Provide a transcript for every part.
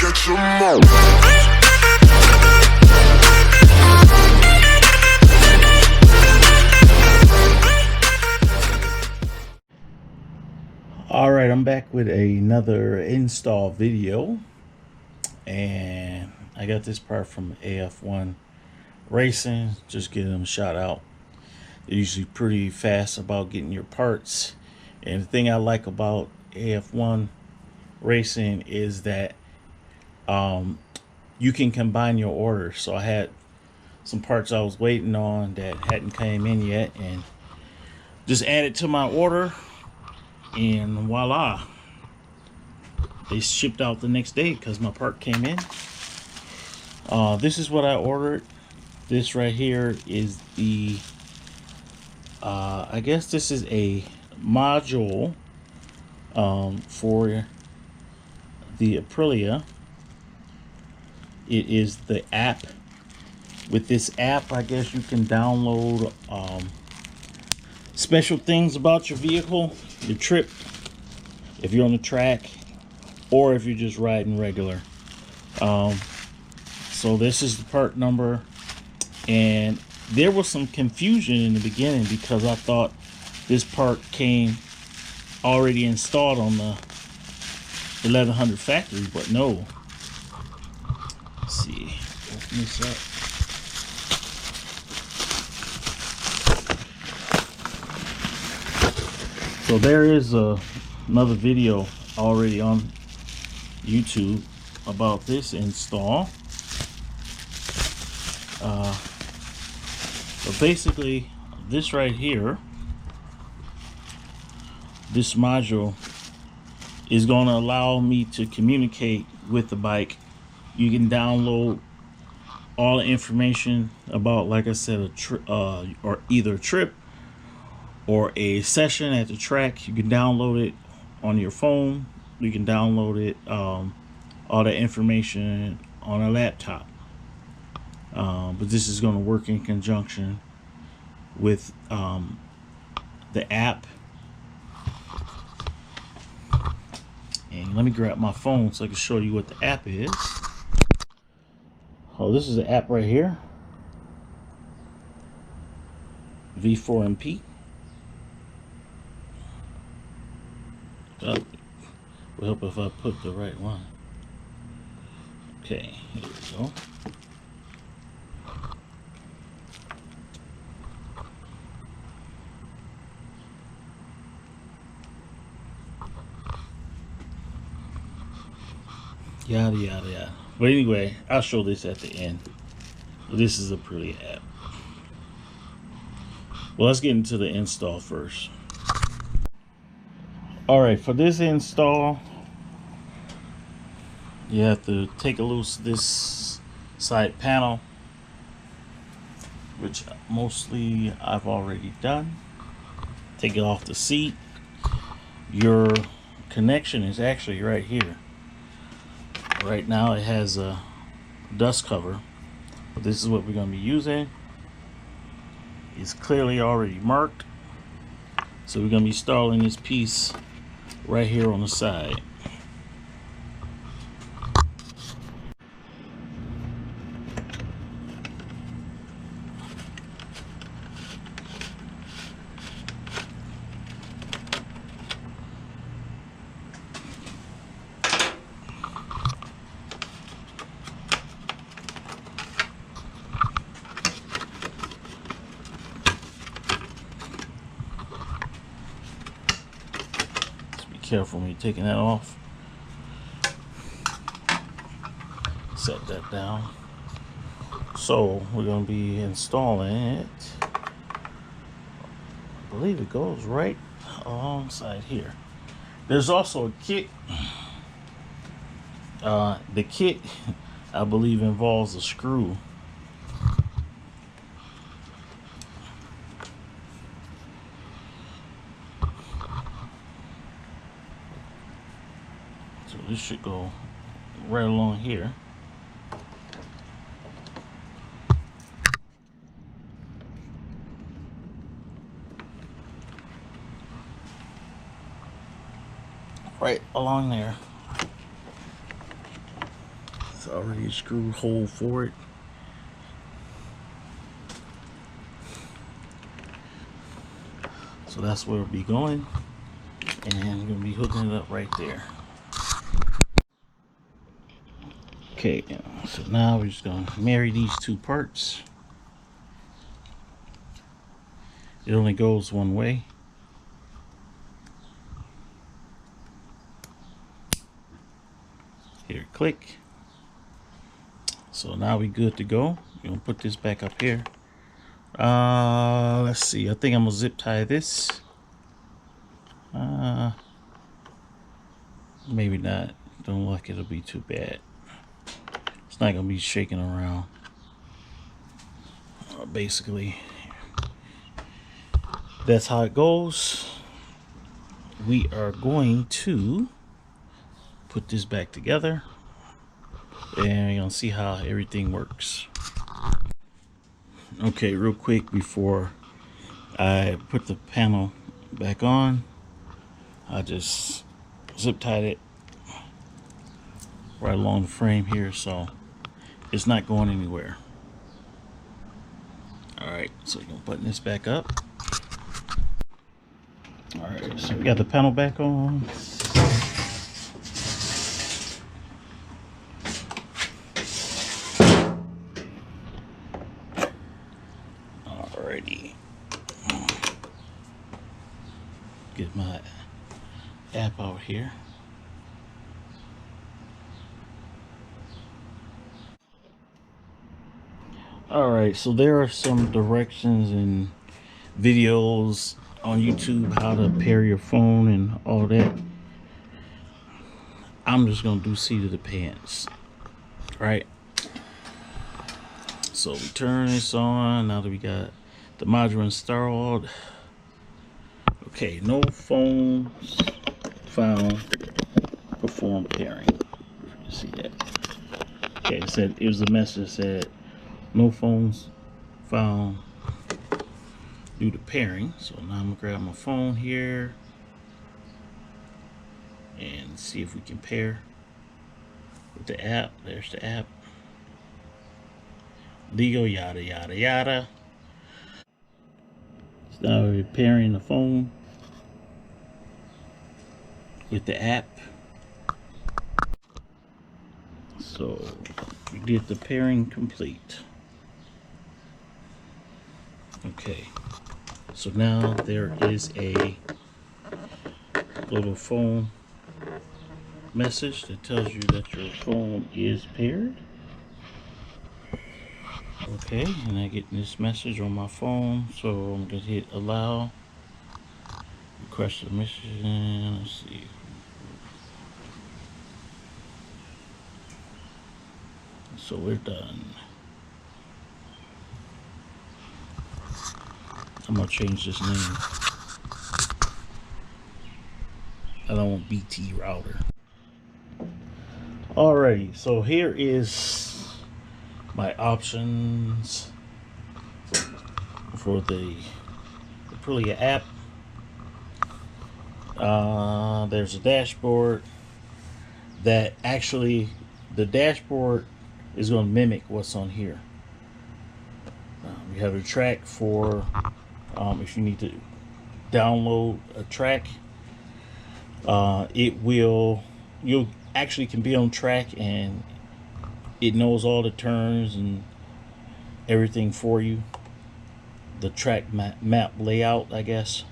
catch 'em all. All right, I'm back with another install video, and I got this part from AF1 Racing. Just give them a shout out. They're usually pretty fast about getting your parts, and the thing I like about AF1 Racing is that you can combine your orders. So I had some parts I was waiting on that hadn't came in yet, and just added to my order, and voila, they shipped out the next day because my part came in. This is what I ordered. This right here is the I guess this is a module for the Aprilia. It is the app. With this app, I guess you can download special things about your vehicle, your trip, if you're on the track, or if you're just riding regular. So this is the part number, and there was some confusion in the beginning because I thought this part came already installed on the 1100 factory, but no. Let's see, open this up. So there is another video already on YouTube about this install. So basically, this right here, this module is going to allow me to communicate with the bike. You can download all the information about, like I said, a trip, or either a trip or a session at the track. You can download it on your phone. You can download it, all the information on a laptop. But this is going to work in conjunction with the app. And let me grab my phone so I can show you what the app is. Oh, this is the app right here. V4MP. Will help if I put the right one. Okay, here we go. Yada yada yada. But anyway, I'll show this at the end. This is a Aprilia app. Well, let's get into the install first. Alright, for this install, you have to take loose this side panel, which mostly I've already done. Take it off the seat. Your connection is actually right here. Right now it has a dust cover, but this is what we're going to be using. It's clearly already marked, so we're going to be installing this piece right here on the side. Careful when you're taking that off. Set that down. So we're going to be installing it. I believe it goes right alongside here. There's also a kit. The kit, I believe, involves a screw. So this should go right along here. Right along there. It's already a screw hole for it. So that's where it'll be going, and I'm gonna be hooking it up right there. Okay, so now we're just gonna marry these two parts. It only goes one way. Here, click. So now we good to go. We're gonna put this back up here. Let's see. I think I'm gonna zip tie this. Maybe not. Don't look like it'll be too bad. It's not gonna be shaking around. Basically, that's how it goes. We are going to put this back together, and you're gonna see how everything works. Okay, real quick before I put the panel back on, I just zip tied it right along the frame here, so it's not going anywhere. Alright, so we're gonna button this back up. Alright, so we got the panel back on. Alrighty. Get my app out here. Alright, so there are some directions and videos on YouTube how to pair your phone and all that. I'm just gonna do seat of the pants. Right? So we turn this on now that we got the module installed. Okay, no phones found. Perform pairing. You see that? Okay, it said it was a message that said no phones found due to pairing. So now I'm gonna grab my phone here and see if we can pair with the app. There's the app. Legal, yada yada yada. So now we're pairing the phone with the app. So we did the pairing complete. Okay, so now there is a little phone message that tells you that your phone is paired. Okay, and I get this message on my phone, so I'm gonna hit allow. Request submission. Let's see. So we're done. I'm gonna change this name. I don't want BT router. Alrighty, so here is my options for the Aprilia app. There's a dashboard that actually, the dashboard is going to mimic what's on here. We have a track for if you need to download a track. You'll actually can be on track and it knows all the turns and everything for you. The track map layout, I guess.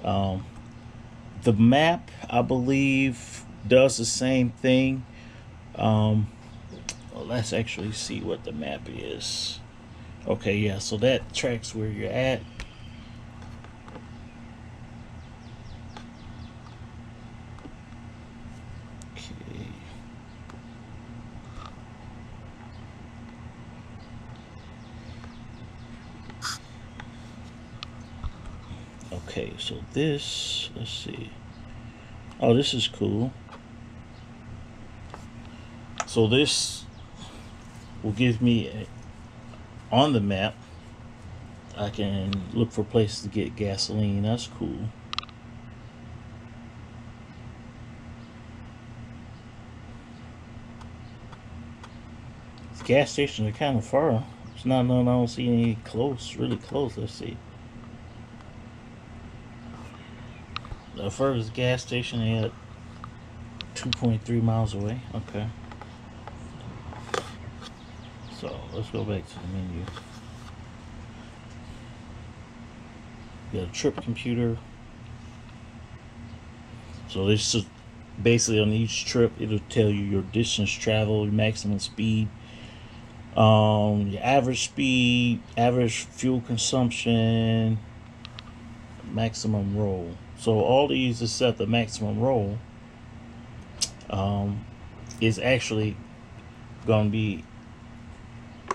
The map, I believe, does the same thing. Well, let's actually see what the map is. Okay, yeah, so that tracks where you're at. Okay, so this, let's see. Oh, this is cool. So this will give me on the map. I can look for places to get gasoline. That's cool. gas stations are kind of far. It's not none. I don't see any close, really close. Let's see. The furthest gas station they at 2.3 miles away. Okay. So let's go back to the menu. You got a trip computer. So this is basically on each trip it'll tell you your distance traveled, your maximum speed, your average speed, average fuel consumption, maximum roll. So all these except the maximum roll is actually going to be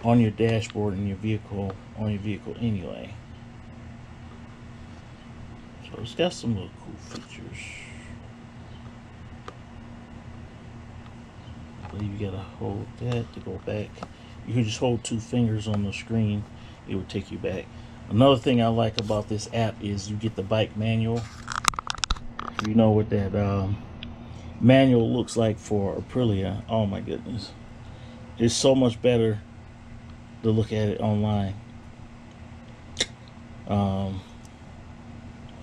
on your dashboard in your vehicle, anyway. So it's got some little cool features. I believe you gotta hold that to go back. You can just hold 2 fingers on the screen, it will take you back. Another thing I like about this app is you get the bike manual. You know what that manual looks like for Aprilia. Oh my goodness, it's so much better to look at it online. We're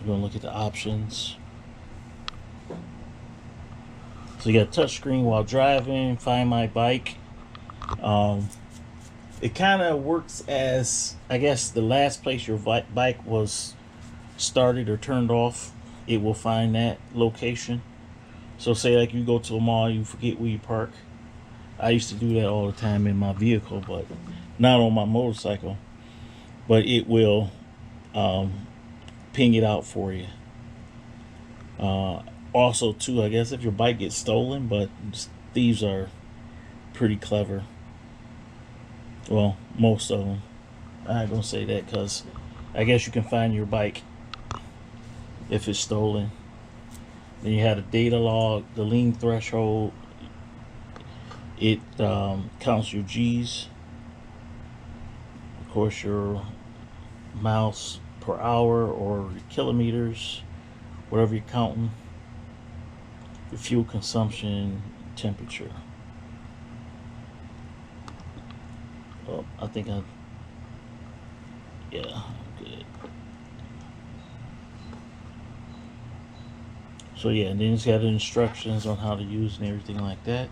gonna look at the options. So you got touch screen while driving, find my bike. It kind of works as, I guess, the last place your bike was started or turned off, it will find that location. So say like you go to a mall, you forget where you park. I used to do that all the time in my vehicle, but not on my motorcycle. But it will ping it out for you. Also too, I guess if your bike gets stolen, but thieves are pretty clever. Well, most of them. I'm gonna say that because I guess you can find your bike if it's stolen. Then you have a data log, the lean threshold. It counts your G's, of course your miles per hour or kilometers, whatever you're counting. Your fuel consumption, temperature. Oh, I think yeah, I'm good. So yeah, and then it's got instructions on how to use and everything like that.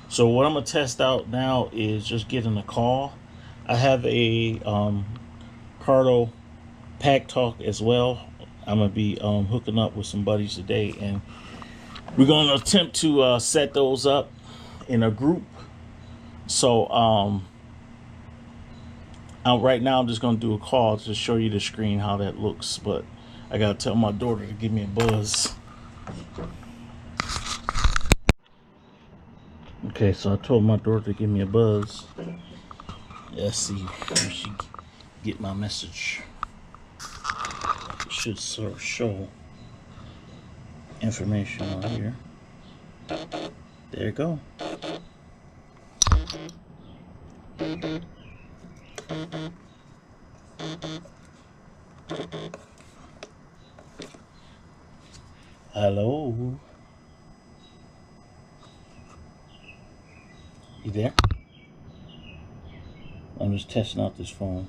So what I'm gonna test out now is just getting a call. I have a Cardo Pack Talk as well. I'm gonna be hooking up with some buddies today, and we're gonna attempt to set those up in a group. So right now I'm just gonna do a call to show you the screen how that looks, but I gotta tell my daughter to give me a buzz. Okay, so I told my daughter to give me a buzz. Let's see if she get my message. It should sort of show information on here. There you go. Hello. You there? I'm just testing out this phone.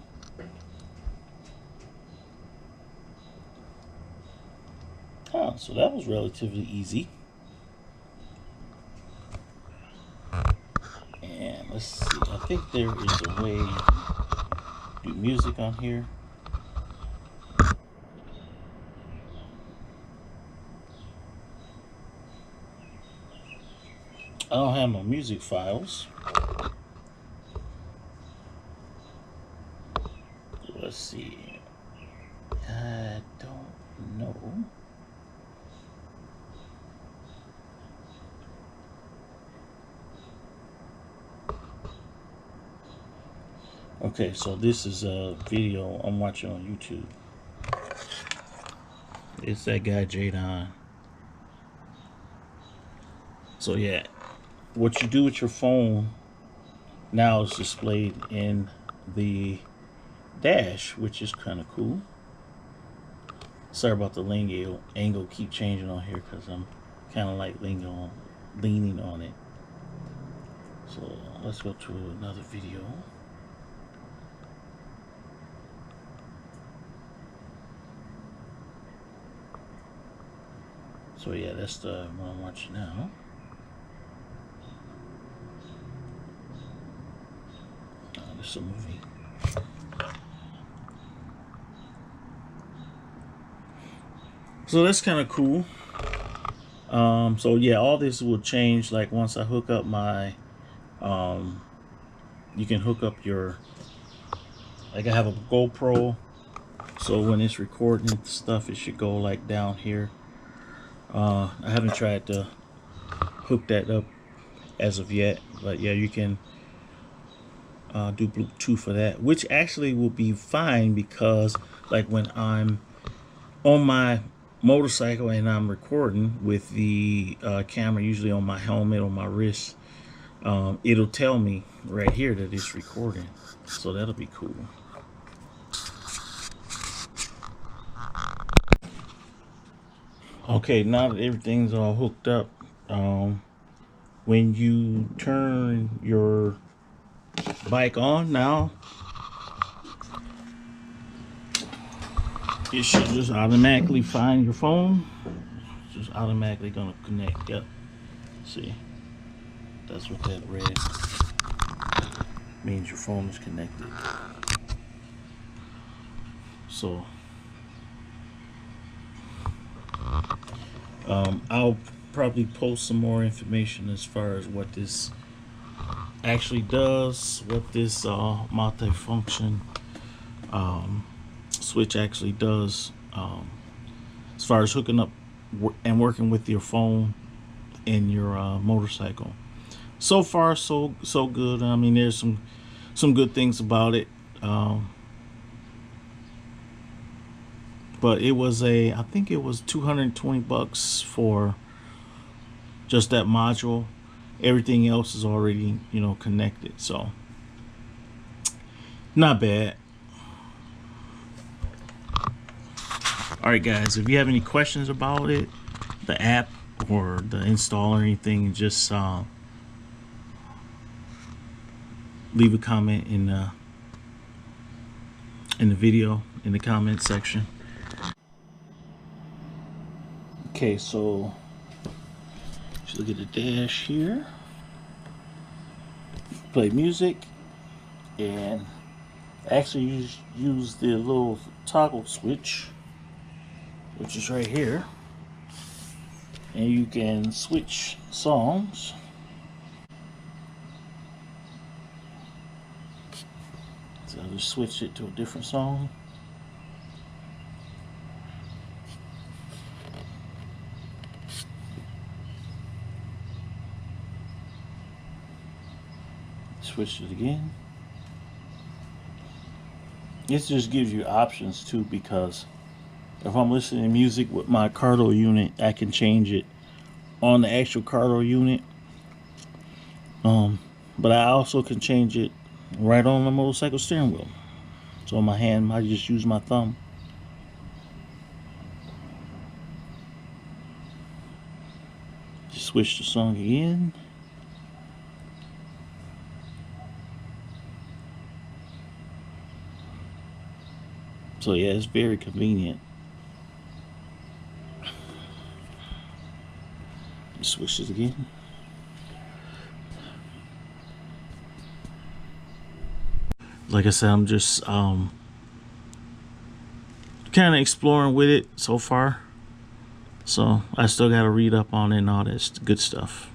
Oh, so that was relatively easy. And let's see, I think there is a way to do music on here. I don't have no music files. Let's see. I don't know. Okay, so this is a video I'm watching on YouTube. It's that guy Jadon. So yeah, what you do with your phone now is displayed in the dash, which is kind of cool. Sorry about the angle keep changing on here because I'm kind of like leaning on it. So let's go to another video. So yeah, that's the one I'm watching now. This is a movie. So that's kind of cool. So yeah, all this will change like once I hook up my you can hook up your, like I have a GoPro, so when it's recording stuff it should go like down here. I haven't tried to hook that up as of yet, but yeah, you can do Bluetooth for that, which actually will be fine, because like when I'm on my motorcycle and I'm recording with the camera usually on my helmet or my wrist, it'll tell me right here that it's recording, so that'll be cool. Okay, now that everything's all hooked up, when you turn your bike on now, it should just automatically find your phone. It's just automatically gonna connect. Yep. See, that's what that red means. Your phone is connected. So I'll probably post some more information as far as what this actually does, what this multi-function switch actually does, as far as hooking up and working with your phone and your motorcycle. So far so good. I mean, there's some good things about it, but it was I think it was $220 for just that module. Everything else is already, you know, connected, so not bad. Alright guys, if you have any questions about it, the app or the install or anything, just leave a comment in the video, in the comment section. Okay, so just look at the dash here, play music, and actually use the little toggle switch, which is right here, and you can switch songs. So I'll just switch it to a different song. Switch it again. This just gives you options too, because if I'm listening to music with my Cardo unit, I can change it on the actual Cardo unit. But I also can change it right on the motorcycle steering wheel. So on my hand, I just use my thumb. Just switch the song again. So yeah, it's very convenient. Switch it again. Like I said, I'm just kind of exploring with it so far. So I still got to read up on it and all that good stuff.